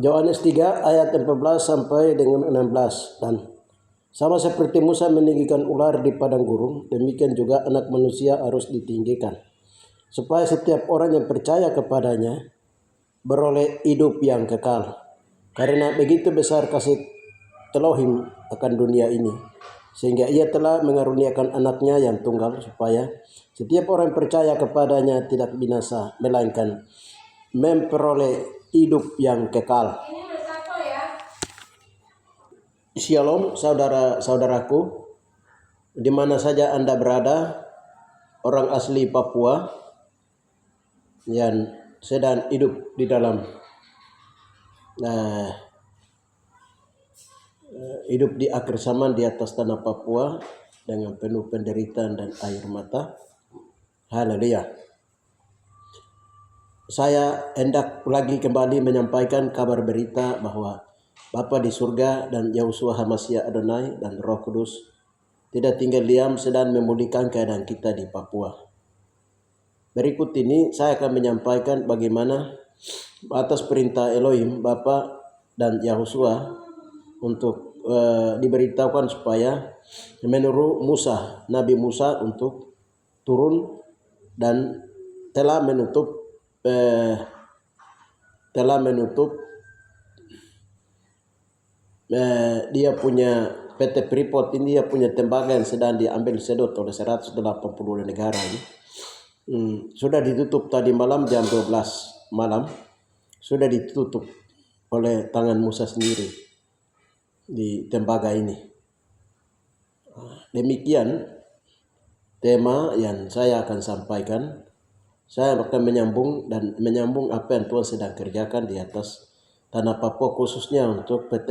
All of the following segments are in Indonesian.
Yohanes 3 ayat 14 sampai dengan 16. Dan sama seperti Musa meninggikan ular di padang gurun, demikian juga anak manusia harus ditinggikan, supaya setiap orang yang percaya kepadanya beroleh hidup yang kekal. Karena begitu besar kasih Elohim akan dunia ini, sehingga ia telah mengaruniakan anaknya yang tunggal, supaya setiap orang percaya kepadanya tidak binasa, melainkan memperoleh hidup yang kekal. Shalom saudara-saudaraku, di mana saja Anda berada, orang asli Papua yang sedang hidup di dalam hidup di akhir zaman di atas tanah Papua dengan penuh penderitaan dan air mata. Haleluya. Saya hendak lagi kembali menyampaikan kabar berita bahwa Bapa di surga dan Yahushua HaMashiach Adonai dan Roh Kudus tidak tinggal diam sedang memulihkan keadaan kita di Papua. Berikut ini saya akan menyampaikan bagaimana atas perintah Elohim Bapa dan Yahushua untuk diberitahukan supaya menurut Musa, Nabi Musa untuk turun dan telah menutup dia punya PT Freeport ini, dia punya tembaga yang sedang diambil sedot oleh 180 negara ini. Sudah ditutup tadi malam jam 12 malam, sudah ditutup oleh tangan Musa sendiri di tembaga ini. Demikian tema yang saya akan sampaikan. Saya akan menyambung apa yang Tuhan sedang kerjakan di atas tanah Papua, khususnya untuk PT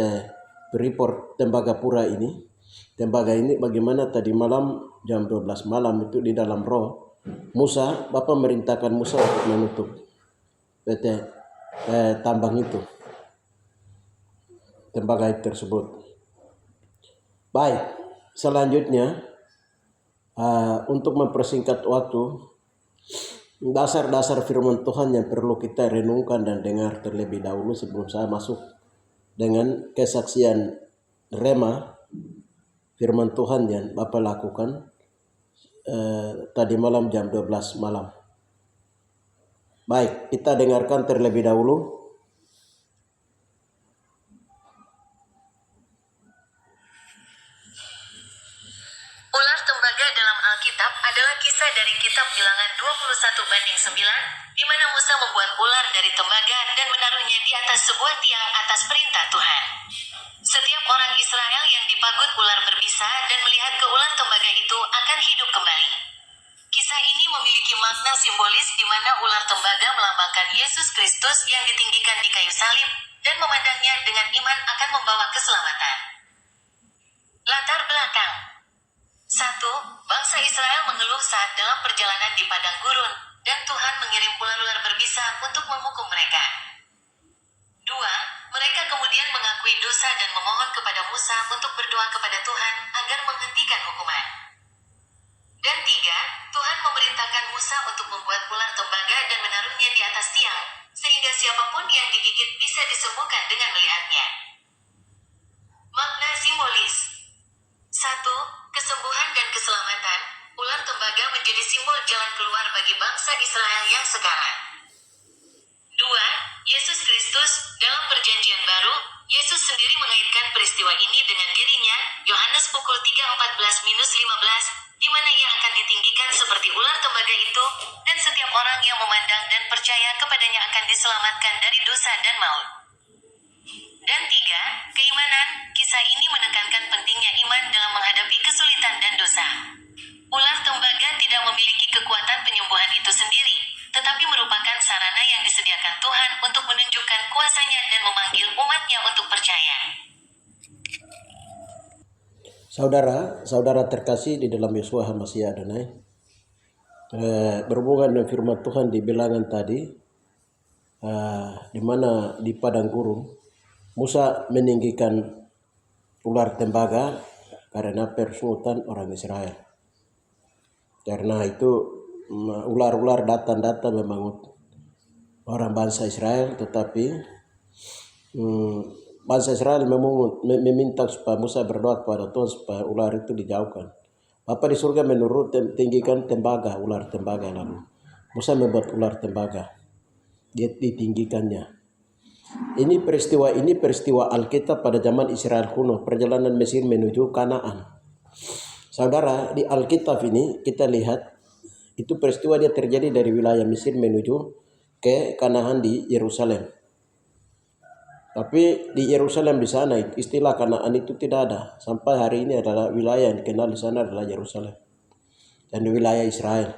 Freeport Tembagapura ini. Tembaga ini bagaimana tadi malam jam 12 malam itu di dalam roh Musa, Bapak merintahkan Musa untuk menutup PT tambang itu, tembaga tersebut. Baik, selanjutnya untuk mempersingkat waktu, dasar-dasar firman Tuhan yang perlu kita renungkan dan dengar terlebih dahulu sebelum saya masuk dengan kesaksian rema firman Tuhan yang Bapak lakukan tadi malam jam 12 malam. Baik, kita dengarkan terlebih dahulu. Ular tembaga dalam Alkitab adalah kisah dari kitab Bilangan 21:9, di mana Musa membuat ular dari tembaga dan menaruhnya di atas sebuah tiang atas perintah Tuhan. Setiap orang Israel yang dipagut ular berbisa dan melihat ke ular tembaga itu akan hidup kembali. Kisah ini memiliki makna simbolis di mana ular tembaga melambangkan Yesus Kristus yang ditinggikan di kayu salib, dan memandangnya dengan iman akan membawa keselamatan. Latar belakang 1. Bangsa Israel mengeluh saat dalam perjalanan di padang gurun, dan Tuhan mengirim ular-ular berbisa untuk menghukum mereka. 2. Mereka kemudian mengakui dosa dan memohon kepada Musa untuk berdoa kepada Tuhan agar menghentikan hukuman. Dan 3. Tuhan memerintahkan Musa untuk membuat ular tembaga dan menaruhnya di atas tiang, sehingga siapapun yang digigit bisa disembuhkan dengan melihatnya. Makna simbolis 1. Kesembuhan dan keselamatan. Ular tembaga menjadi simbol jalan keluar bagi bangsa Israel yang sekarang. 2. Yesus Kristus. Dalam perjanjian baru, Yesus sendiri mengaitkan peristiwa ini dengan dirinya, Yohanes pukul 3:14-15, di mana ia akan ditinggikan seperti ular tembaga itu, dan setiap orang yang memandang dan percaya kepadanya akan diselamatkan dari dosa dan maut. Dan 3. Keimanan. Kisah ini menekankan pentingnya iman dalam menghadapi kesulitan dan dosa. Ular tembaga tidak memiliki kekuatan penyembuhan itu sendiri, tetapi merupakan sarana yang disediakan Tuhan untuk menunjukkan kuasa-Nya dan memanggil umat-Nya untuk percaya. Saudara terkasih di dalam Yesus HaMashiach Adonai, berhubungan dengan firman Tuhan di Bilangan tadi, di mana di padang gurun Musa meninggikan ular tembaga karena persungutan orang Israel. Karena itu ular-ular datang memangut orang bangsa Israel, tetapi bangsa Israel meminta supaya Musa berdoa kepada Tuhan supaya ular itu dijauhkan. Bapa di surga menurut tinggikan tembaga, ular tembaga lalu. Musa membuat ular tembaga. Dia ditinggikannya. Ini peristiwa Alkitab pada zaman Israel kuno, perjalanan Mesir menuju Kanaan. Saudara, di Alkitab ini kita lihat itu peristiwa dia terjadi dari wilayah Mesir menuju ke Kanaan di Yerusalem. Tapi di Yerusalem di sana istilah Kanaan itu tidak ada. Sampai hari ini adalah wilayah yang dikenal di sana adalah Yerusalem dan di wilayah Israel.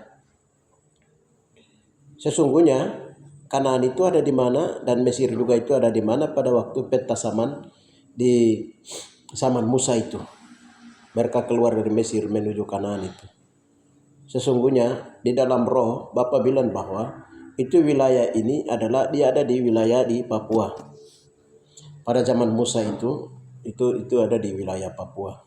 Sesungguhnya Kanaan itu ada di mana dan Mesir juga itu ada di mana pada waktu peta zaman di zaman Musa itu. Mereka keluar dari Mesir menuju Kanaan itu. Sesungguhnya di dalam roh Bapa bilang bahwa itu wilayah ini adalah dia ada di wilayah di Papua. Pada zaman Musa itu ada di wilayah Papua.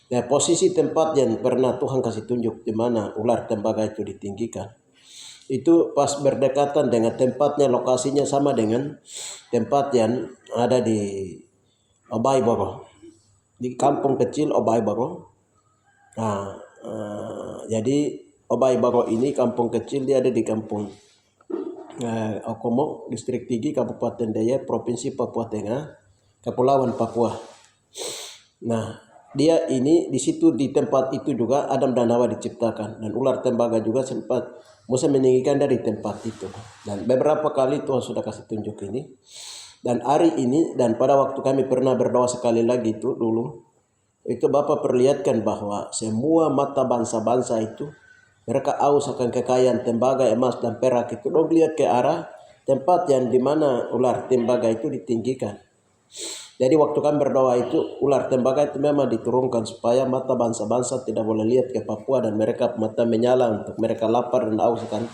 Nah, posisi tempat yang pernah Tuhan kasih tunjuk di mana ular tembaga itu ditinggikan, itu pas berdekatan dengan tempatnya, lokasinya sama dengan tempat yang ada di Obaiboro, di kampung kecil Obaiboro. Nah, jadi Obaiboro ini kampung kecil, dia ada di kampung Okomo, Distrik Tigi, Kabupaten Deya, Provinsi Papua Tengah, Kepulauan Papua. Nah, dia ini di situ di tempat itu juga Adam dan Hawa diciptakan dan ular tembaga juga sempat Musa meninggikan dari tempat itu. Dan beberapa kali Tuhan sudah kasih tunjuk ini. Dan hari ini dan pada waktu kami pernah berdoa sekali lagi itu dulu, itu Bapa perlihatkan bahwa semua mata bangsa-bangsa itu mereka aus akan kekayaan tembaga, emas dan perak itu. Dong lihat ke arah tempat yang dimana ular tembaga itu ditinggikan. Jadi waktu kami berdoa itu ular tembaga itu memang diturunkan supaya mata bangsa-bangsa tidak boleh lihat ke Papua dan mereka mata menyala untuk mereka lapar dan aus akan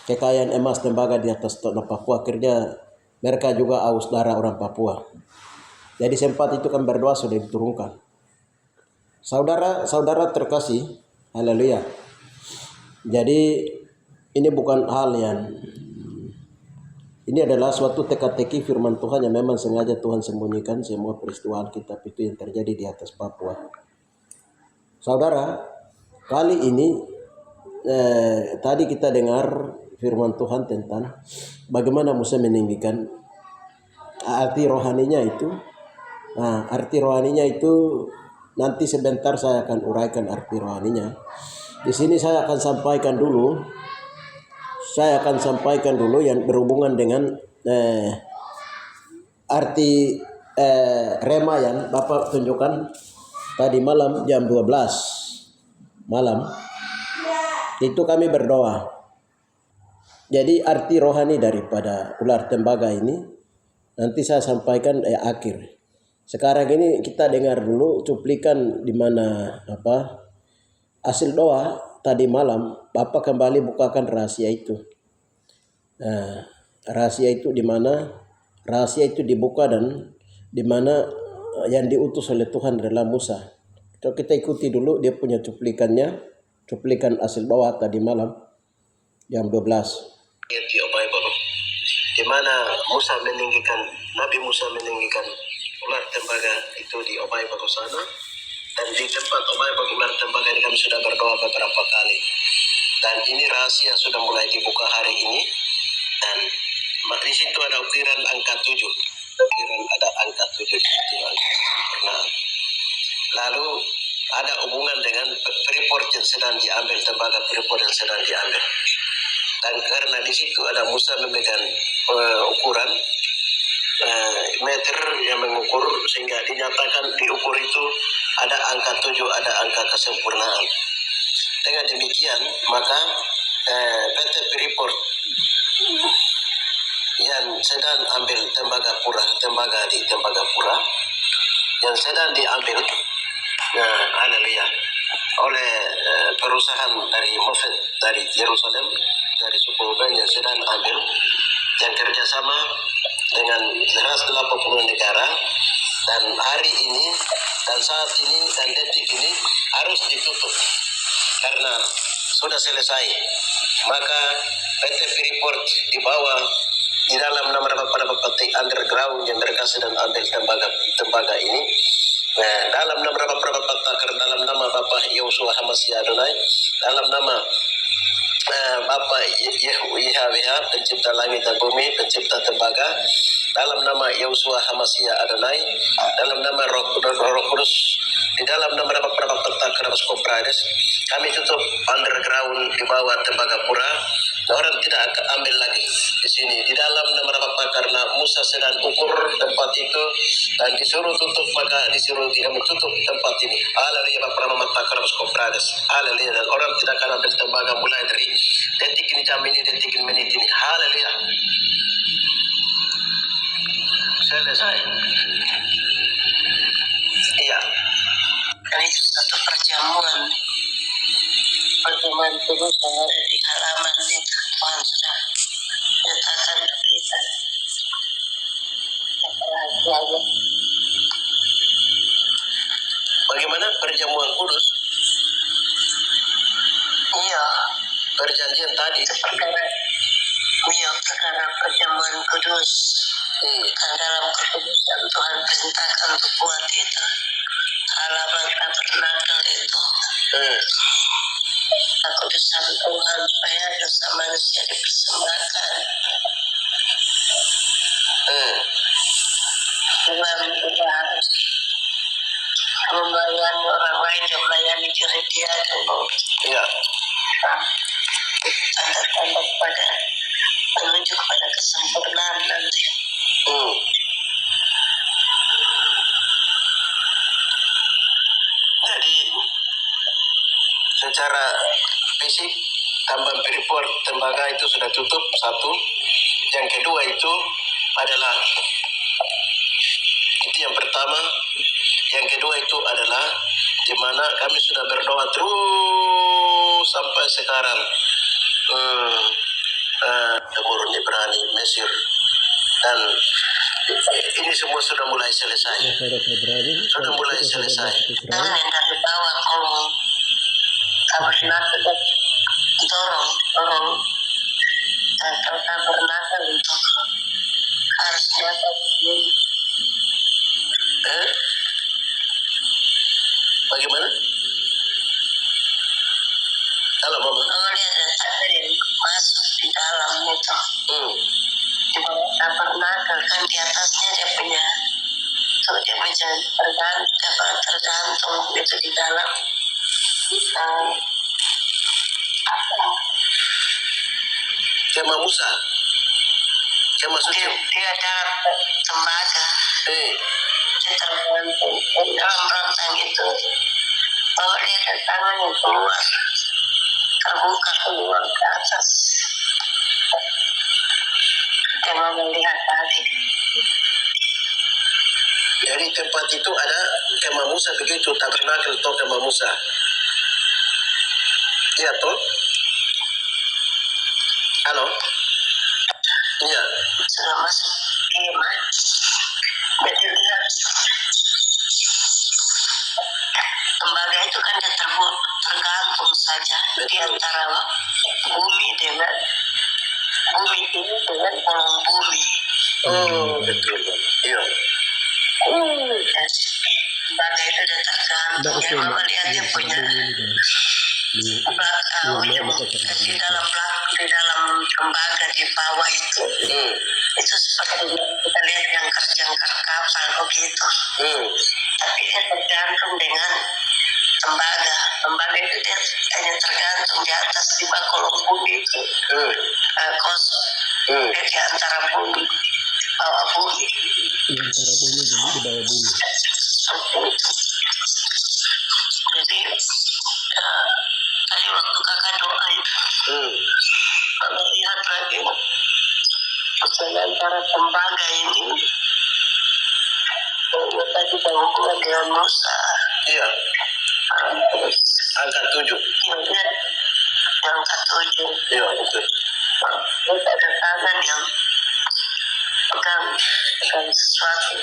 kekayaan emas tembaga di atas tanah Papua. Akhirnya mereka juga aus darah orang Papua. Jadi sempat itu kami berdoa sudah diturunkan. Saudara terkasih, haleluya. Jadi ini bukan hal yang ini adalah suatu teka-teki firman Tuhan yang memang sengaja Tuhan sembunyikan semua peristiwa Alkitab itu yang terjadi di atas Papua. Saudara, kali ini tadi kita dengar firman Tuhan tentang bagaimana Musa meninggikan arti rohaninya itu. Nah, arti rohaninya itu nanti sebentar saya akan uraikan arti rohaninya. Di sini saya akan sampaikan dulu yang berhubungan dengan arti rema yang Bapak tunjukkan tadi malam jam 12 malam. Itu kami berdoa. Jadi arti rohani daripada ular tembaga ini nanti saya sampaikan akhir. Sekarang ini kita dengar dulu cuplikan di mana hasil doa tadi malam. Bapak kembali bukakan rahasia itu. Nah, rahasia itu di mana? Rahasia itu dibuka dan di mana yang diutus oleh Tuhan adalah Musa. So, kita ikuti dulu dia punya cuplikannya. Cuplikan hasil doa tadi malam jam 12. Di mana Nabi Musa meninggikan ular tembaga itu di Obaiboro sana. Dan di tempat Obaiboro ular tembaga ini kami sudah berdoa beberapa kali. Dan ini rahasia sudah mulai dibuka hari ini. Dan di situ ada ukiran angka 7. Ukiran ada angka 7 di situ. Nah, lalu ada hubungan dengan Freeport yang sedang diambil, tembaga Freeport yang sedang diambil. Dan karena di situ ada Musa memegang ukuran meter yang mengukur sehingga dinyatakan diukur itu ada angka 7, ada angka kesempurnaan. Dengan demikian maka PT Freeport yang sedang ambil tembaga di Tembagapura yang sedang diambil haleluya oleh perusahaan dari Moffett dari Yerusalem, dari suku Ruben yang sedang ambil, yang kerjasama dengan 180 negara, dan hari ini dan saat ini dan detik ini harus ditutup karena sudah selesai. Maka PT Freeport di bawah di dalam nama para pepetik underground yang mereka sedang ambil tembaga ini. Nah, dalam nama para pepetakar, dalam nama Bapak Yosua Hamasya Adonai, dalam nama Bapak YHWH, pencipta langit dan bumi, pencipta tembaga, dalam nama Yosua Hamasya Adonai, dalam nama Roh Kudus, di dalam nama para pepetakar Koprades, kami tutup underground di bawah Tembagapura. Orang tidak akan ambil lagi di sini. Di dalam nama Bapa, karena Musa sedang ukur tempat itu dan disuruh tutup, maka disuruh kami tutup tempat ini. Haleluya, Bapak Mama Takar Koprades. Haleluya, dan orang tidak akan ambil tembaga mulai dari detik ini, jam ini, detik ini, menit ini. Haleluya. Selesai. Iya. Dan itu satu perjamuan kudus yang ada di halaman ini. Tuhan sudah nyatakan ke kita. Bagaimana perjamuan kudus? Iya. Perjanjian tadi. Perkara perjamuan kudus. Dan dalam kekudusan Tuhan perintahkan untuk buat itu. Halaman tabernakel itu. Kekudusan Tuhan supaya dosa manusia dipersembahkan. Dengan melayani orang lain dan melayani diri dia dulu. Iya. Tanda-tanda pada menuju kepada kesempurnaan nanti. Jadi secara fisik tambang Freeport tembaga itu sudah tutup, satu. Yang kedua itu adalah itu yang pertama. Yang kedua itu adalah di mana kami sudah berdoa terus sampai sekarang. Temurun Ibrani, Mesir, dan ini semua sudah mulai selesai. Sudah mulai selesai. Dan yang dari bawah kolong tabernakel dorong tabernakel untuk harusnya Bagaimana? Halo Mama. dia ada tabir yang masuk di dalam itu. Di bawah tabernakel kan di atasnya dia punya tergantung itu di dalam Kemah Musa. Kemah suci. dia dalam tembaga. Dia tergantung dalam rantang itu. Bahwa dia ada tangannya keluar, terbuka keluar ke atas. Dia mau melihat tadi. Jadi tempat itu ada Kemah Musa begitu, tabernakel atau Kemah Musa. Iya toh? Halo? Iya. Sudah masuk kemah. Jadi lihat tembaga itu kan dia tergantung saja di antara bumi dengan bumi ini dengan kolong bumi. Betul. Iya. Tembaga itu dia tergantung. Ya mama lihat dia punya di dalam tembaga di bawah itu. Itu seperti kita lihat yang kerjangkar kapal begitu. Tapi dia tergantung dengan tembaga. Tembaga itu dia hanya tergantung di atas di bawah kolong bumi itu. Kosong. Dia di antara bumi, bawah bumi. Di antara bumi dan di bawah bumi. Jadi tadi waktu kakak doa itu, kalau lihat lagi antara tembaga ini, tadi hubungan dengan Musa. Iya. Angka 7. Iya, angka 7. Iya, betul. Itu ada tangan yang pegang sesuatu.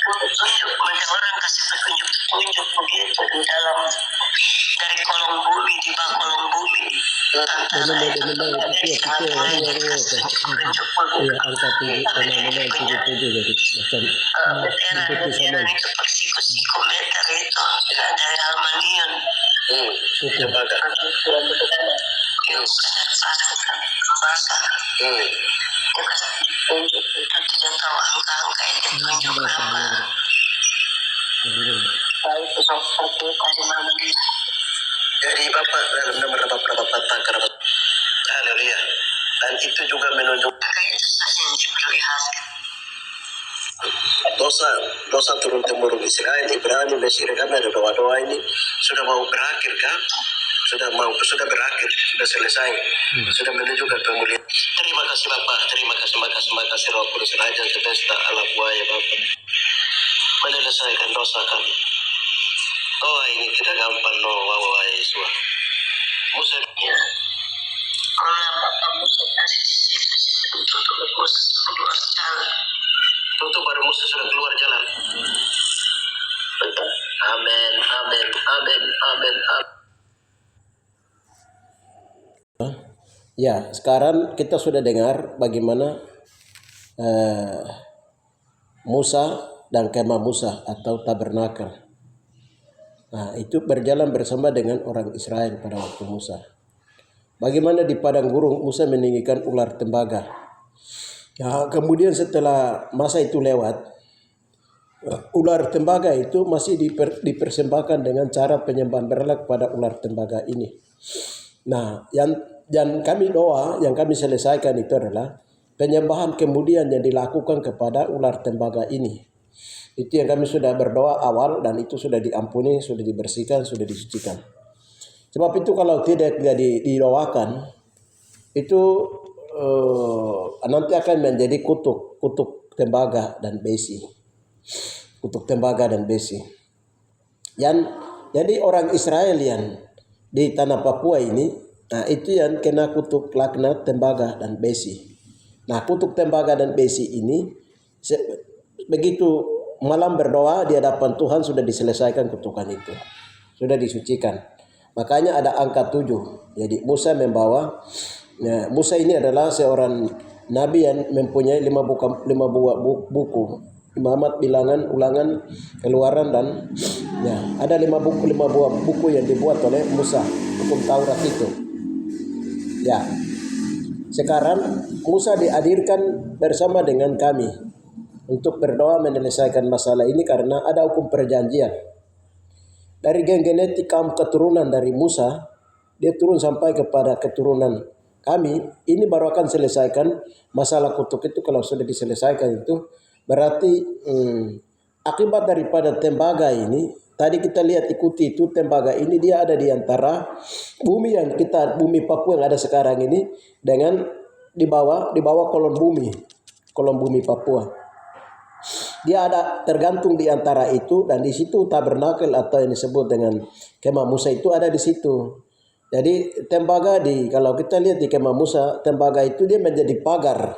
petunjuk, mereka orang kasih petunjuk begitu di dalam dari kolom bumi, di bawah kolom bumi. Antara itu angka 7,77 jadi macam veteran itu psikometer itu dari Almanion. Tembaga. Yuk, tembaga. Tunjuk itu tidak tahu angka-angka yang ditunjuk berapa. Itu seperti tadi malam. Jadi Bapak nomor berapa Haleluya. Dan itu juga menunjukkan Maka itu saja yang diperlihatkan. dosa turun temurun Israel, Ibrani, Mesir, karena ada doa-doa ini sudah mau berakhir kan? Sudah berakhir, sudah selesai, sudah menuju ke pemulihan. Terima kasih Bapak, terima kasih Roh Kudus Raja Semesta alam buaya Bapak menyelesaikan dosa kami. Doa ini tidak gampang, no, wahai Yesus. Musa Ya. Kalau Bapak Musa kasih untuk terus keluar jalan. tutup baru Musa sudah keluar jalan. Amin, amin, amin, amin, amin. Ya, sekarang kita sudah dengar bagaimana Musa dan kemah Musa atau tabernakel. Nah, itu berjalan bersama dengan orang Israel pada waktu Musa. Bagaimana di padang gurun Musa meninggikan ular tembaga. Ya, kemudian setelah masa itu lewat, ular tembaga itu masih dipersembahkan dengan cara penyembahan berhala kepada ular tembaga ini. Nah, yang kami selesaikan itu adalah penyembahan kemudian yang dilakukan kepada ular tembaga ini. Itu yang kami sudah berdoa awal dan itu sudah diampuni, sudah dibersihkan, sudah disucikan. Sebab itu kalau tidak didoakan, itu nanti akan menjadi kutuk tembaga dan besi. Kutuk tembaga dan besi. Jadi orang Israel yang di tanah Papua ini, nah itu yang kena kutuk laknat tembaga dan besi. Nah, kutuk tembaga dan besi ini begitu malam berdoa di hadapan Tuhan sudah diselesaikan kutukan itu. Sudah disucikan. Makanya ada angka 7. Jadi Musa membawa, Musa ini adalah seorang nabi yang mempunyai 5 buku. Imamat, Bilangan, Ulangan, Keluaran dan ada 5 buah buku yang dibuat oleh Musa, hukum Taurat itu. Ya. Sekarang Musa dihadirkan bersama dengan kami untuk berdoa menyelesaikan masalah ini karena ada hukum perjanjian. Dari gen genetik keturunan dari Musa, dia turun sampai kepada keturunan kami. Ini baru akan selesaikan masalah kutuk itu. Kalau sudah diselesaikan itu, berarti akibat daripada tembaga ini, tadi kita lihat ikuti itu tembaga ini dia ada di antara bumi Papua yang ada sekarang ini dengan di bawah kolom bumi Papua. Dia ada tergantung di antara itu dan di situ tabernakel atau yang disebut dengan kemah Musa itu ada di situ. Jadi tembaga kalau kita lihat di kemah Musa, tembaga itu dia menjadi pagar.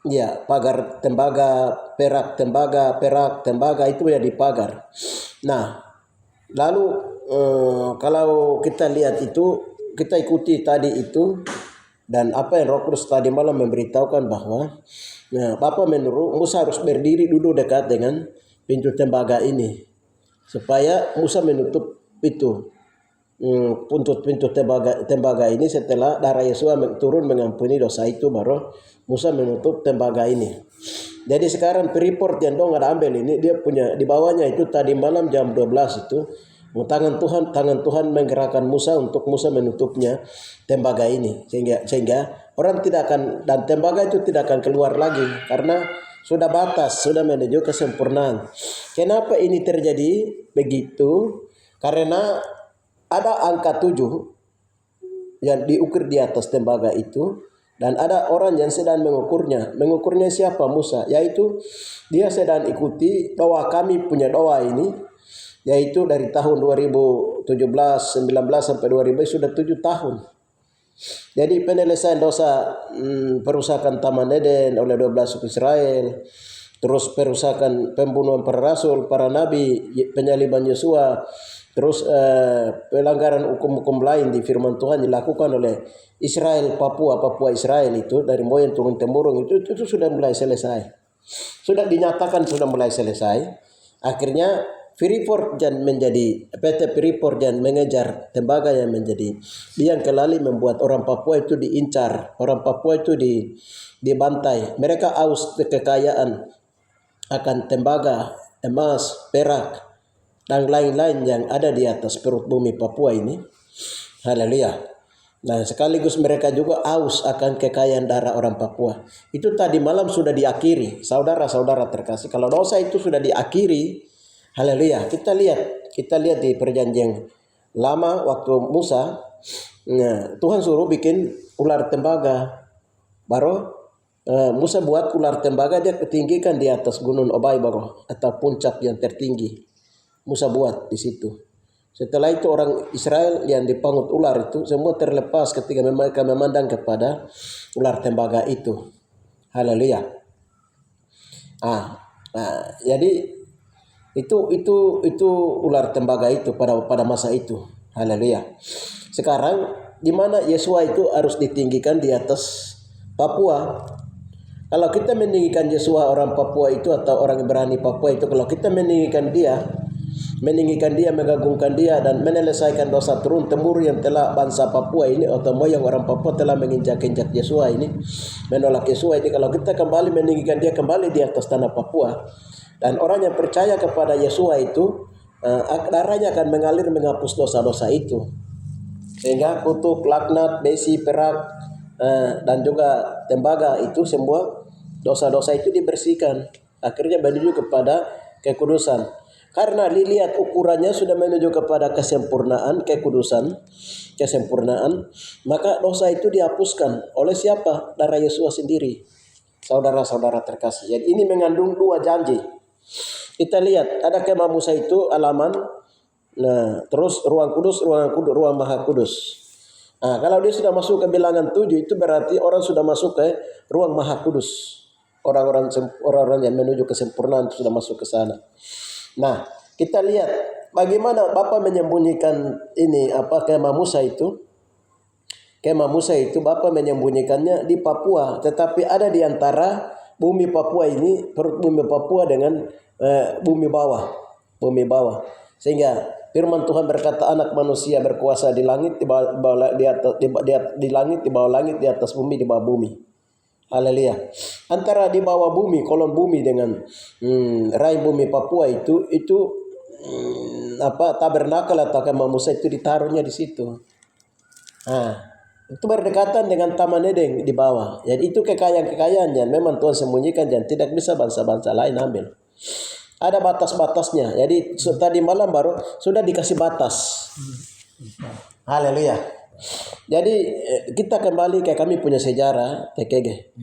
Ya, pagar tembaga, perak tembaga itu ya di pagar. Nah, lalu kalau kita lihat itu, kita ikuti tadi itu dan apa yang Roh Kudus tadi malam memberitahukan bahwa Bapak menyuruh Musa harus berdiri dulu dekat dengan pintu tembaga ini supaya Musa menutup itu pintu tembaga ini. Setelah darah Yesus turun mengampuni dosa itu, baru Musa menutup tembaga ini. Jadi sekarang report yang dong ada ambil ini, dia punya di bawahnya itu tadi malam jam 12 itu tangan Tuhan menggerakkan Musa untuk Musa menutupnya tembaga ini sehingga orang tidak akan, dan tembaga itu tidak akan keluar lagi karena sudah batas, sudah menuju kesempurnaan. Kenapa ini terjadi begitu? Karena ada angka 7 yang diukur di atas tembaga itu dan ada orang yang sedang mengukurnya. Mengukurnya siapa? Musa. Yaitu dia sedang ikuti doa kami punya doa ini, yaitu dari tahun 2017, 19 sampai 2000 sudah 7 tahun. Jadi penyelesaian dosa perusakan Taman Eden oleh 12 suku Israel, terus perusakan pembunuhan para rasul, para nabi, penyaliban Yosua, terus pelanggaran hukum-hukum lain di firman Tuhan dilakukan oleh Israel, Papua Israel itu dari moyang turun temurun itu sudah mulai selesai. Sudah dinyatakan sudah mulai selesai. Akhirnya Freeport dan menjadi PT Freeport dan mengejar tembaga yang menjadi yang kembali membuat orang Papua itu diincar, orang Papua itu dibantai. Mereka aus kekayaan akan tembaga, emas, perak dan lain-lain yang ada di atas perut bumi Papua ini. Haleluya. Nah, sekaligus mereka juga aus akan kekayaan darah orang Papua. Itu tadi malam sudah diakhiri, saudara-saudara terkasih. Kalau dosa itu sudah diakhiri, haleluya. Kita lihat di perjanjian lama waktu Musa, nah, Tuhan suruh bikin ular tembaga. Baru Musa buat ular tembaga, dia ketinggikan di atas gunung Obai baru atau puncak yang tertinggi. Musa buat di situ. Setelah itu orang Israel yang dipangut ular itu semua terlepas ketika mereka memandang kepada ular tembaga itu. Haleluya. Jadi itu ular tembaga itu pada masa itu. Haleluya. Sekarang di mana Yesua itu harus ditinggikan di atas Papua. Kalau kita meninggikan Yesua orang Papua itu atau orang Ibrani Papua itu, kalau kita meninggikan dia, mengagungkan dia dan menyelesaikan dosa turun temurun yang telah bangsa Papua ini atau moyang orang Papua telah menginjak-injak Yesua ini, menolak Yesua ini. Kalau kita kembali meninggikan dia kembali di atas tanah Papua, dan orang yang percaya kepada Yesua itu darahnya akan mengalir menghapus dosa-dosa itu, sehingga kutuk, laknat, besi, perak dan juga tembaga itu semua dosa-dosa itu dibersihkan, akhirnya menuju kepada kekudusan. Karena dilihat ukurannya sudah menuju kepada kesempurnaan, kesempurnaan, maka dosa itu dihapuskan oleh siapa? Darah Yesus sendiri. Saudara-saudara terkasih. Jadi ini mengandung dua janji. Kita lihat ada kemah Musa itu halaman, nah terus ruang kudus, ruang maha kudus. Nah, kalau dia sudah masuk ke bilangan 7 itu berarti orang sudah masuk ke ruang maha kudus. Orang-orang yang menuju kesempurnaan sudah masuk ke sana. Nah, kita lihat bagaimana Bapa menyembunyikan ini kemah Musa itu. Kemah Musa itu Bapa menyembunyikannya di Papua, tetapi ada di antara bumi Papua ini, perut bumi Papua dengan bumi bawah. Sehingga firman Tuhan berkata, anak manusia berkuasa di langit, di langit, di bawah langit, di atas bumi, di bawah bumi. Haleluya. Antara di bawah bumi, kolon bumi dengan rai bumi Papua itu tabernakel atau kemah Musa itu ditaruhnya di situ. Nah, itu berdekatan dengan Taman Eden di bawah. Jadi itu kekayaan yang memang Tuhan sembunyikan dan tidak bisa bangsa-bangsa lain ambil. Ada batas-batasnya. Jadi tadi malam baru sudah dikasih batas. Haleluya. Jadi kita kembali ke kami punya sejarah TKG.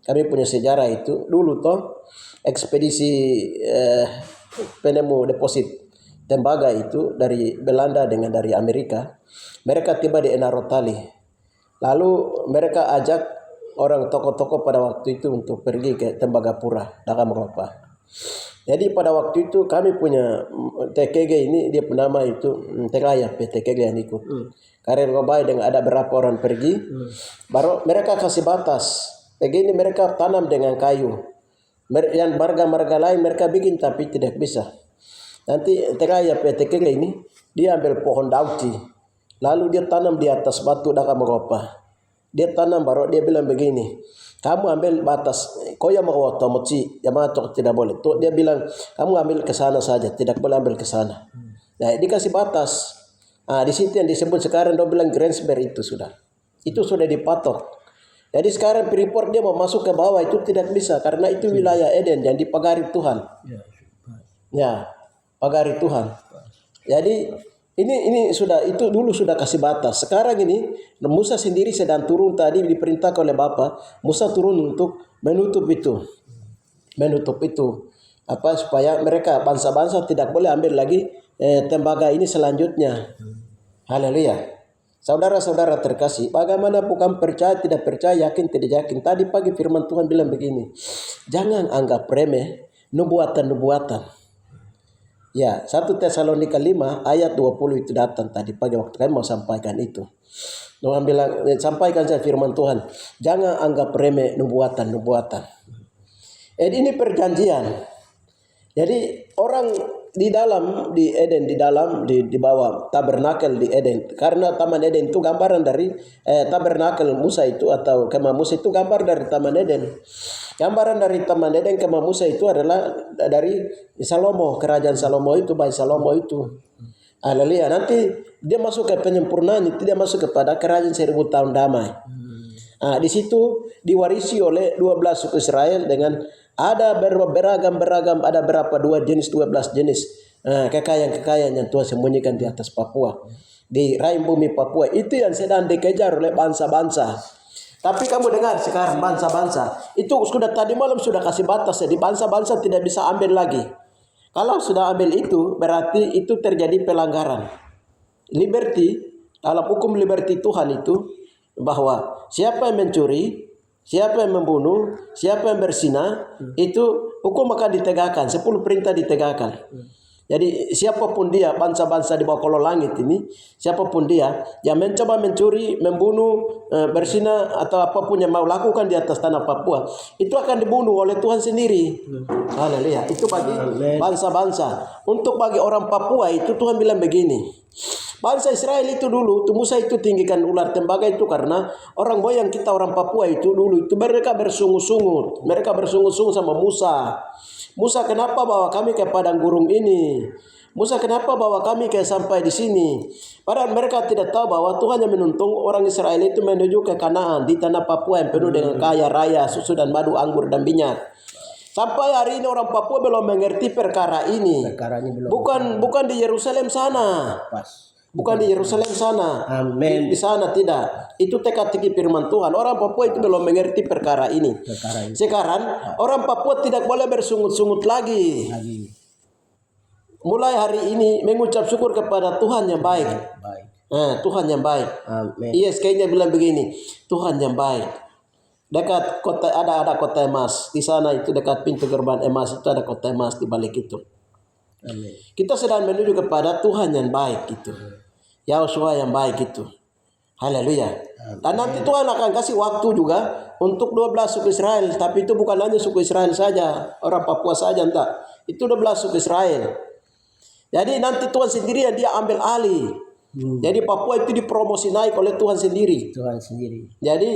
Kami punya sejarah itu dulu toh ekspedisi penemu deposit tembaga itu dari Belanda dengan dari Amerika. Mereka tiba di Enarotali. Lalu mereka ajak orang tokoh-tokoh pada waktu itu untuk pergi ke Tembagapura, Dakamropa. Jadi pada waktu itu kami punya TKG ini, dia bernama itu Tegaya TKG yang ikut. Karir Gobai dengan ada berapa orang pergi, baru mereka kasih batas. Begini mereka tanam dengan kayu. Yang marga-marga lain mereka bikin tapi tidak bisa. Nanti Tegaya TKG ini dia ambil pohon dauti, lalu dia tanam di atas batu Dakamropa. Dia tanam baru dia bilang begini, kamu ambil batas, kau yang mau otomoci, yang matok tidak boleh. Tuh dia bilang, kamu ambil ke sana saja, tidak boleh ambil ke sana. Nah, dikasih batas. Nah, di situ yang disebut sekarang dia bilang Grensberg itu sudah dipatok. Jadi sekarang Freeport dia mau masuk ke bawah itu tidak bisa karena itu wilayah Eden yang dipagari Tuhan. Ya, pagari Tuhan. Jadi ini sudah, itu dulu sudah kasih batas. Sekarang ini Musa sendiri sedang turun, tadi diperintahkan oleh Bapa Musa turun untuk menutup itu supaya mereka bangsa-bangsa tidak boleh ambil lagi tembaga ini selanjutnya. Haleluya. Saudara-saudara terkasih, bagaimana bukan percaya, tidak percaya, yakin, tidak yakin. Tadi pagi firman Tuhan bilang begini, jangan anggap remeh nubuatan-nubuatan. Ya, 1 Tesalonika 5 ayat 20 itu datang tadi pagi waktu kami mau sampaikan itu. Tuhan bilang, sampaikan saya firman Tuhan, jangan anggap remeh nubuatan-nubuatan. Ini perjanjian. Jadi orang di Eden, di bawah tabernakel di Eden, karena taman Eden itu gambaran dari tabernakel Musa itu atau kemah Musa itu gambar dari taman Eden. Gambaran dari taman Eden kemah Musa itu adalah dari Salomo, kerajaan Salomo itu, bayi Salomo itu. Haleluya. Nanti dia masuk ke penyempurnaan, itu dia masuk kepada kerajaan 1000 tahun damai. Di situ diwarisi oleh 12 suku Israel dengan ada beragam, ada berapa 12 jenis kekayaan yang Tuhan sembunyikan di atas Papua, di rahim bumi Papua. Itu yang sedang dikejar oleh bangsa-bangsa. Tapi kamu dengar sekarang bangsa-bangsa itu sudah tadi malam sudah kasih batas, jadi bangsa-bangsa tidak bisa ambil lagi. Kalau sudah ambil itu berarti itu terjadi pelanggaran. Liberty, dalam hukum liberty Tuhan itu bahwa siapa yang mencuri, siapa yang membunuh, siapa yang berzina, itu hukum akan ditegakkan, 10 perintah ditegakkan. Jadi siapapun dia, bangsa-bangsa di bawah kolong langit ini, siapapun dia yang mencoba mencuri, membunuh, berzina atau apapun yang mau lakukan di atas tanah Papua, itu akan dibunuh oleh Tuhan sendiri. Haleluya. Itu bagi bangsa-bangsa. Untuk bagi orang Papua itu Tuhan bilang begini. Bangsa Israel itu dulu, Musa itu tinggikan ular tembaga itu karena orang moyang kita orang Papua itu dulu itu mereka bersungut-sungut. Mereka bersungut-sungut sama Musa. Musa, kenapa bawa kami ke padang gurun ini? Musa, kenapa bawa kami ke sampai di sini? Padahal mereka tidak tahu bahwa Tuhan yang menuntun orang Israel itu menuju ke Kanaan di tanah Papua yang penuh dengan kaya raya, susu dan madu, anggur dan minyak. Sampai hari ini orang Papua belum mengerti perkara ini. Bukan di Yerusalem sana. Bukan di Yerusalem sana. Amin. Di sana tidak. Itu teka-teki firman Tuhan. Orang Papua itu belum mengerti perkara ini. Sekarang orang Papua tidak boleh bersungut-sungut lagi. Mulai hari ini mengucap syukur kepada Tuhan yang baik. Tuhan yang baik. Amin. ISK-nya bilang begini, Tuhan yang baik. Dekat kota ada kota emas. Di sana itu dekat pintu gerbang emas itu ada kota emas di balik itu. Amin. Kita sedang menuju kepada Tuhan yang baik itu. Yahshua yang baik itu. Haleluya. Dan nanti Tuhan akan kasih waktu juga untuk 12 suku Israel. Tapi itu bukan hanya suku Israel saja. Orang Papua saja enggak. Itu 12 suku Israel. Jadi nanti Tuhan sendiri yang dia ambil alih. Jadi Papua itu dipromosi naik oleh Tuhan sendiri. Jadi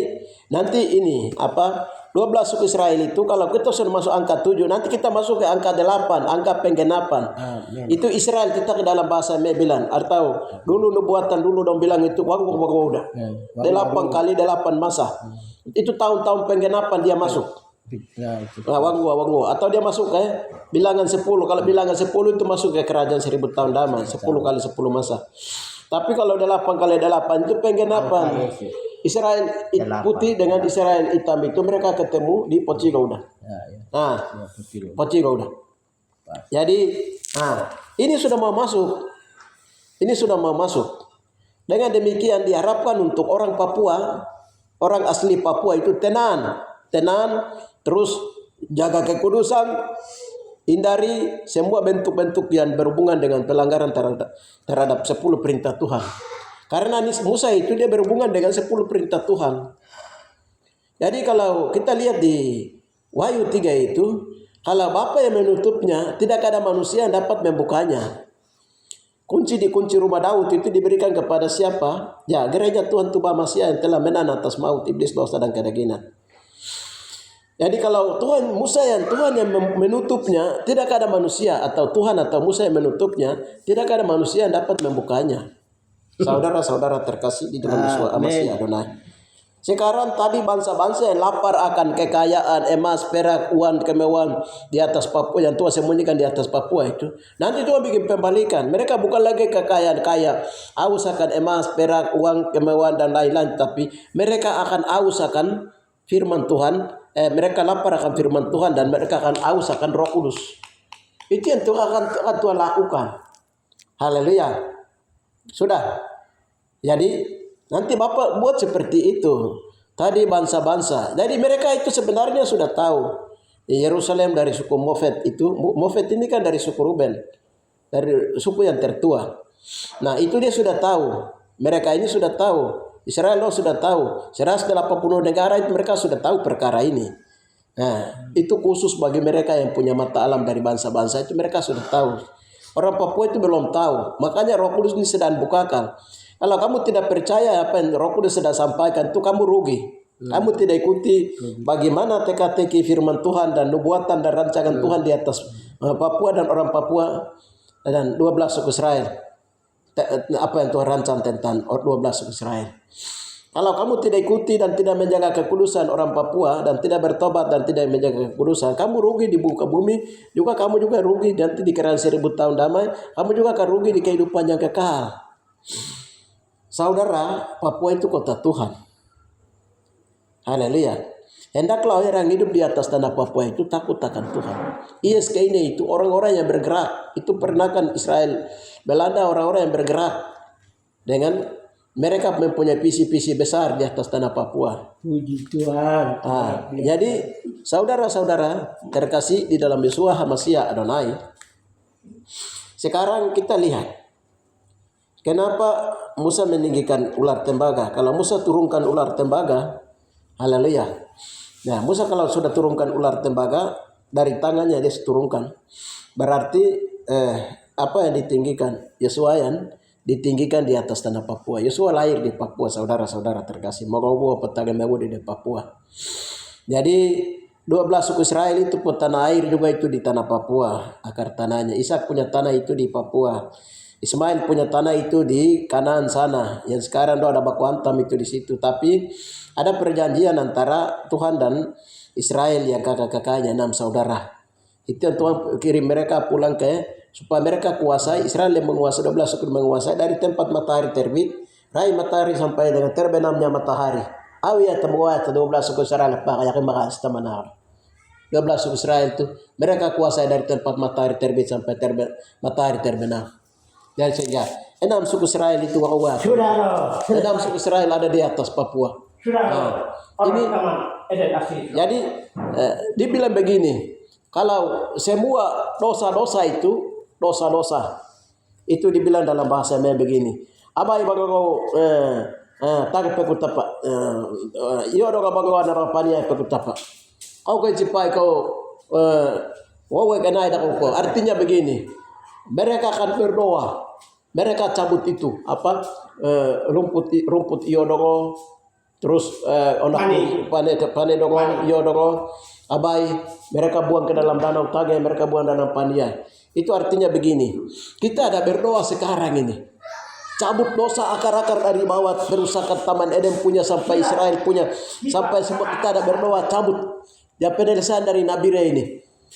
nanti ini 12 suku Israel itu kalau kita sudah masuk angka 7, nanti kita masuk ke angka 8, angka penggenapan. Amen. Itu Israel kita ke dalam bahasa Mebilan atau dulu nubuatan dulu dong bilang itu udah. 8 kali 8 masa. Itu tahun-tahun penggenapan dia masuk. Wangu atau dia masuk ke bilangan 10. Kalau bilangan 10 itu masuk ke kerajaan 1000 tahun damai, 10 kali 10 masa. Tapi kalau 8 kali 8 itu penggenapan. Israel putih dengan Israel hitam itu mereka ketemu di Pocigauda. Pocigauda. Jadi, ini sudah mau masuk. Dengan demikian diharapkan untuk orang Papua, orang asli Papua itu tenang, terus jaga kekudusan, hindari semua bentuk-bentuk yang berhubungan dengan pelanggaran terhadap 10 perintah Tuhan. Karena Musa itu dia berhubungan dengan 10 perintah Tuhan. Jadi kalau kita lihat di Wahyu 3 itu, kalau Bapa yang menutupnya, tidak ada manusia yang dapat membukanya. Kunci rumah Daud itu diberikan kepada siapa? Ya, gereja Tuhan Tuba Masia yang telah menang atas maut, iblis, dosa dan kedagingan. Jadi kalau Musa yang menutupnya, tidak ada manusia atau Tuhan atau Musa yang menutupnya, tidak ada manusia yang dapat membukanya. Saudara-saudara terkasih di dalam Yesus Masih Adonai. Sekarang tadi bangsa-bangsa yang lapar akan kekayaan emas, perak, uang, kemewahan di atas Papua yang Tuhan sembunyikan di atas Papua itu. Nanti Tuhan bikin pembalikan. Mereka bukan lagi kekayaan kaya, aus akan emas, perak, uang, kemewahan dan lain-lain, tapi mereka akan aus akan firman Tuhan. Mereka lapar akan firman Tuhan dan mereka akan aus akan Roh Kudus. Itu yang Tuhan akan Tuhan lakukan. Haleluya. Sudah. Jadi Nanti Bapak buat seperti itu. Tadi bangsa-bangsa. Jadi mereka itu sebenarnya sudah tahu. Yerusalem dari suku Mofet itu. Mofet ini kan dari suku Ruben. Dari suku yang tertua. Nah itu dia sudah tahu. Mereka ini sudah tahu. Israel sudah tahu. 180 negara itu mereka sudah tahu perkara ini. Nah itu khusus bagi mereka yang punya mata alam dari bangsa-bangsa itu mereka sudah tahu. Orang Papua itu belum tahu. Makanya Roh Kudus ini sedang bukakan. Kalau kamu tidak percaya apa yang Roh Kudus sedang sampaikan, itu kamu rugi. Kamu tidak ikuti bagaimana teka-teki firman Tuhan dan nubuatan dan rancangan Tuhan di atas Papua dan orang Papua dan 12 suku Israel. Apa yang Tuhan rancang tentang 12 suku Israel. Kalau kamu tidak ikuti dan tidak menjaga kekudusan orang Papua dan tidak bertobat dan tidak menjaga kekudusan, kamu rugi di muka bumi, juga kamu juga rugi nanti di kerajaan 1000 tahun damai, kamu juga akan rugi di kehidupan yang kekal. Saudara, Papua itu kota Tuhan. Haleluya. Hendaklah orang hidup di atas tanah Papua itu takut akan Tuhan. ISK ini itu orang-orang yang bergerak. Itu pernah kan Israel Belanda orang-orang yang bergerak dengan mereka mempunyai visi-visi besar di atas tanah Papua. Puji Tuhan. Jadi saudara-saudara terkasih di dalam Yeshua HaMashiach Adonai. Sekarang kita lihat. Kenapa Musa meninggikan ular tembaga? Kalau Musa turunkan ular tembaga, haleluya. Nah, Musa kalau sudah turunkan ular tembaga dari tangannya dia turunkan. Berarti apa yang ditinggikan? Yosua yang ditinggikan di atas tanah Papua. Yosua lahir di Papua, saudara-saudara terkasih. Mau petang mau di Papua. Jadi 12 suku Israel itu pun tanah air juga itu di tanah Papua. Akar tanahnya. Ishak punya tanah itu di Papua. Ismail punya tanah itu di Kanaan sana. Yang sekarang ada baku hantam itu di situ. Tapi ada perjanjian antara Tuhan dan Israel yang kakak-kakaknya 6 saudara. Itu yang Tuhan kirim mereka pulang supaya mereka kuasai. Israel yang menguasai 12 suku menguasai dari tempat matahari terbit, rai matahari sampai dengan terbenamnya matahari. Awia temuat 12 suku Israel pakai makas tamanar. 12 suku Israel itu mereka kuasai dari tempat matahari terbit sampai matahari terbenam. Dan sehingga 6 suku Israel itu kuat. 6 suku Israel ada di atas Papua. Ini jadi dibilang begini, kalau semua dosa-dosa itu dibilang dalam bahasa Melayu begini. Abai bagago tak pekutapa. Iyo doga bagago narapania pekutapa. Kau kejipai kau wawe kenai dak kau. Artinya begini. Mereka akan berdoa. Mereka cabut itu rumput iyo dogo. Terus pane dogo iyo dogo. Abai mereka buang ke dalam danau Tage, mereka buang dalam Pania. Itu artinya begini. Kita ada berdoa sekarang ini. Cabut dosa akar-akar dari bawah, kerusakan Taman Eden punya sampai Israel punya, sampai semua kita ada berdoa cabut. Ya penyelesaian dari Nabire ini.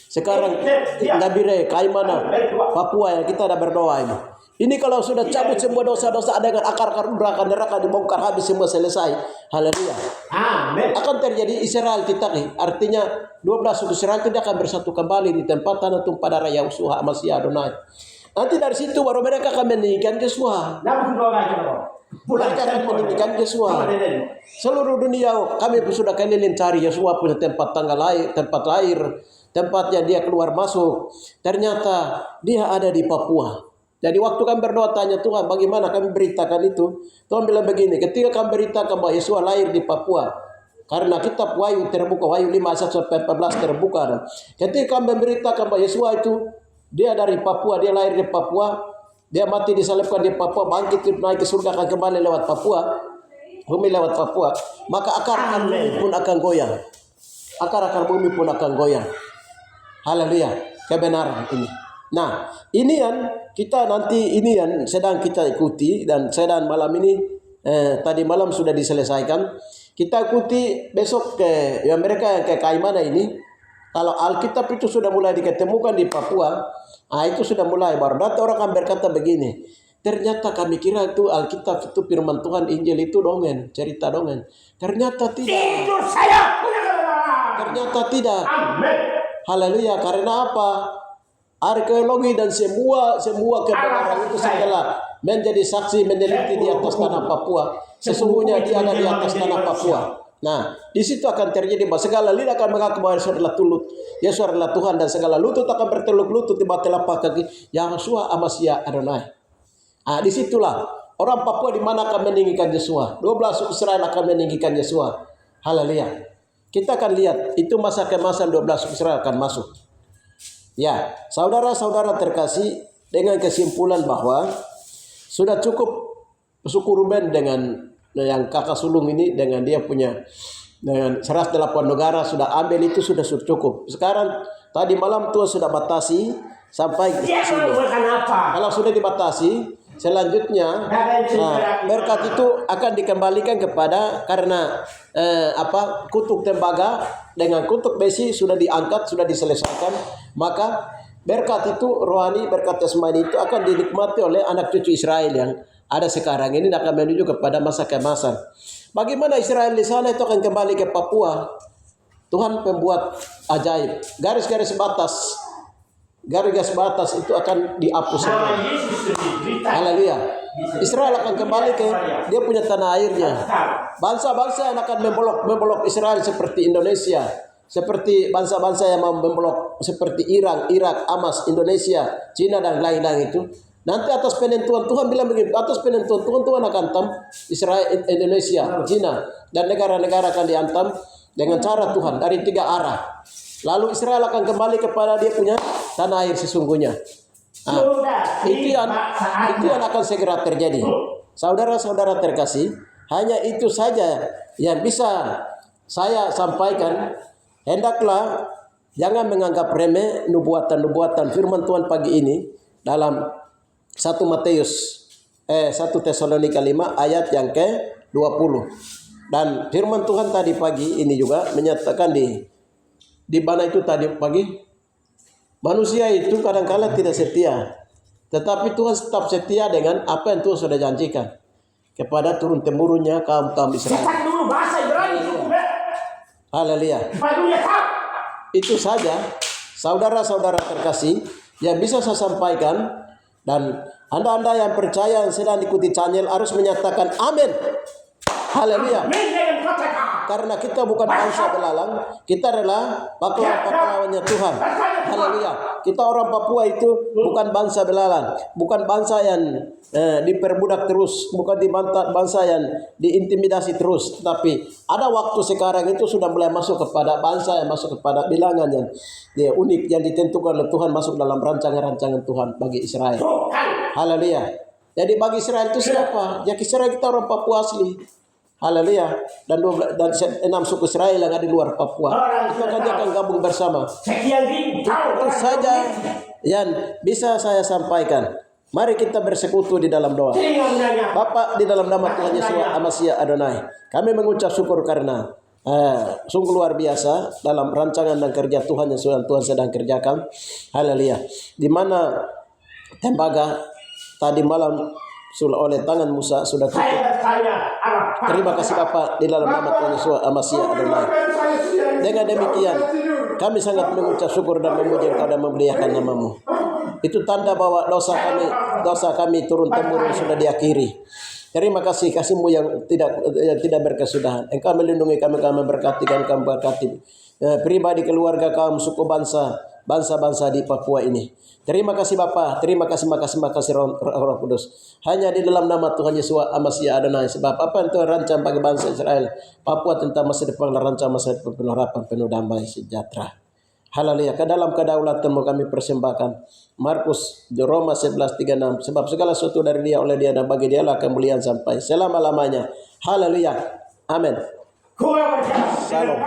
Sekarang Nabire, Kaimana, Papua yang kita ada berdoa ini. Ini kalau sudah cabut semua dosa-dosa ada dengan akar-akar neraka dibongkar habis semua selesai. Haleluya. Amin. Akan terjadi Israel titaki. Artinya 12 suku Israel itu akan bersatu kembali di tempat tanah tumpah darah Yahusua Masya Adonai. Nanti dari situ baru mereka akan meninggikan Yesua. Mereka akan meninggikan Yesua. Seluruh dunia kami pun sudah keliling cari Yesua punya tempat lahir, tempatnya dia keluar masuk. Ternyata dia ada di Papua. Jadi waktu kami berdoa tanya Tuhan bagaimana kami beritakan itu. Tuhan bilang begini, ketika kami beritakan bahwa Yesua lahir di Papua. Karena kitab Wahyu terbuka, Wahyu 5:1-14 terbuka. Dan ketika kami beritakan bahwa Yesua itu, dia dari Papua, dia lahir di Papua. Dia mati disalibkan di Papua, bangkit naik ke surga akan kembali lewat Papua. Bumi lewat Papua. Maka akar bumi pun akan goyang. Akar bumi pun akan goyang. Haleluya, kebenaran ini. Nah, ini yang kita nanti ini yang sedang kita ikuti dan sedang malam ini tadi malam sudah diselesaikan. Kita ikuti besok ke yang mereka yang ke Kaimana ini. Kalau Alkitab itu sudah mulai diketemukan di Papua, itu sudah mulai baru nanti orang akan berkata begini. Ternyata kami kira itu Alkitab itu firman Tuhan, Injil itu dongeng, cerita dongeng. Ternyata tidak. Ternyata tidak. Haleluya, karena apa? arkeologi dan semua kebenaran itu setelah menjadi saksi meneliti di atas tanah Papua. Sesungguhnya dia ada di atas tanah Papua. Nah, di situ akan terjadi bahwa segala lidah akan mengaku bahwa Yesus adalah Yesus adalah Tuhan, dan segala lutut akan berteluk lutut di bawah telapak kaki Yahshua Amasya Adonai. Ah, disitulah orang Papua di mana akan meninggikan Yesua. 12 suku Israel akan meninggikan Yesua. Haleluya. Kita akan lihat itu masa kemasan 12 suku Israel akan masuk. Ya, saudara-saudara terkasih, dengan kesimpulan bahwa sudah cukup suku Ruben dengan yang kakak sulung ini, dengan dia punya dengan 108 negara sudah ambil, itu sudah cukup. Sekarang tadi malam Tuhan sudah batasi sampai ke sini. Kalau sudah dibatasi, selanjutnya berkat itu akan dikembalikan kepada, karena kutuk tembaga dengan kutuk besi sudah diangkat, sudah diselesaikan, maka berkat itu rohani, berkat jasmani itu akan dinikmati oleh anak cucu Israel yang ada sekarang ini, akan menuju kepada masa keemasan. Bagaimana Israel di sana itu akan kembali ke Papua. Tuhan pembuat ajaib. Garis-garis batas itu akan dihapus. Haleluya. Israel akan kembali ke dia punya tanah airnya. Bangsa-bangsa yang akan memblok Israel seperti Indonesia, seperti bangsa-bangsa yang mau memblok seperti Iran, Irak, Hamas, Indonesia, Cina dan lain-lain itu. Nanti atas penentuan Tuhan bilang begitu, atas penentuan Tuhan akan hantam Israel, Indonesia, Cina dan negara-negara akan dihantam dengan cara Tuhan dari 3 arah. Lalu Israel akan kembali kepada dia punya tanah air sesungguhnya. Itu yang akan segera terjadi. Saudara-saudara terkasih, hanya itu saja yang bisa saya sampaikan. Hendaklah jangan menganggap remeh nubuatan firman Tuhan pagi ini dalam 1 Tesalonika 5 ayat yang ke-20. Dan firman Tuhan tadi pagi ini juga menyatakan di mana itu tadi pagi, manusia itu kadang-kala tidak setia, tetapi Tuhan tetap setia dengan apa yang Tuhan sudah janjikan kepada turun temurunnya kaum Israel. Haleluya. Itu saja saudara-saudara terkasih yang bisa saya sampaikan, dan anda yang percaya yang sedang ikuti channel harus menyatakan amin. Haleluya. Karena kita bukan bangsa belalang, kita adalah pahlawan-pahlawannya Tuhan. Haleluya. Kita orang Papua itu bukan bangsa belalang, bukan bangsa yang diperbudak terus, bukan bangsa yang diintimidasi terus, tapi ada waktu sekarang itu sudah mulai masuk kepada bangsa yang masuk kepada bilangan yang unik yang ditentukan oleh Tuhan, masuk dalam rancangan-rancangan Tuhan bagi Israel. Haleluya. Jadi bagi Israel itu siapa? Ya Israel kita orang Papua asli. Haleluya. Dan 6 suku Israel yang ada di luar Papua, itu akan gabung bersama. Itu saja yang bisa saya sampaikan. Mari kita bersekutu di dalam doa. Bapa, di dalam nama Tuhan Yesus Amasya Adonai, kami mengucap syukur karena sungguh luar biasa dalam rancangan dan kerja Tuhan yang Tuhan sedang kerjakan. Haleluya. Di mana tembaga tadi malam oleh tangan Musa sudah tutup. Terima kasih Bapa, di dalam nama Tuhan Yesus Amasya Adonai. Dengan demikian kami sangat mengucap syukur dan memuji Engkau dan memuliakan nama-Mu. Itu tanda bahwa dosa kami turun temurun sudah diakhiri. Terima kasih kasih-Mu yang tidak berkesudahan. Engkau melindungi kami memberkati kami memberkati pribadi, keluarga, kaum, suku, bangsa-bangsa di Papua ini. Terima kasih Bapa, terima kasih Roh Kudus. Hanya di dalam nama Tuhan Yesus Amasya Adonai, sebab apa yang Tuhan rancang bagi bangsa Israel Papua tentang masa depan, rancang masa depan penuh harapan, penuh damai sejahtera. Haleluya. Ke dalam kedaulatan-Mu kami persembahkan Markus Roma 11:36, sebab segala sesuatu dari Dia, oleh Dia, dan bagi Dialah kemuliaan sampai selama-lamanya. Haleluya. Amin. Shalom.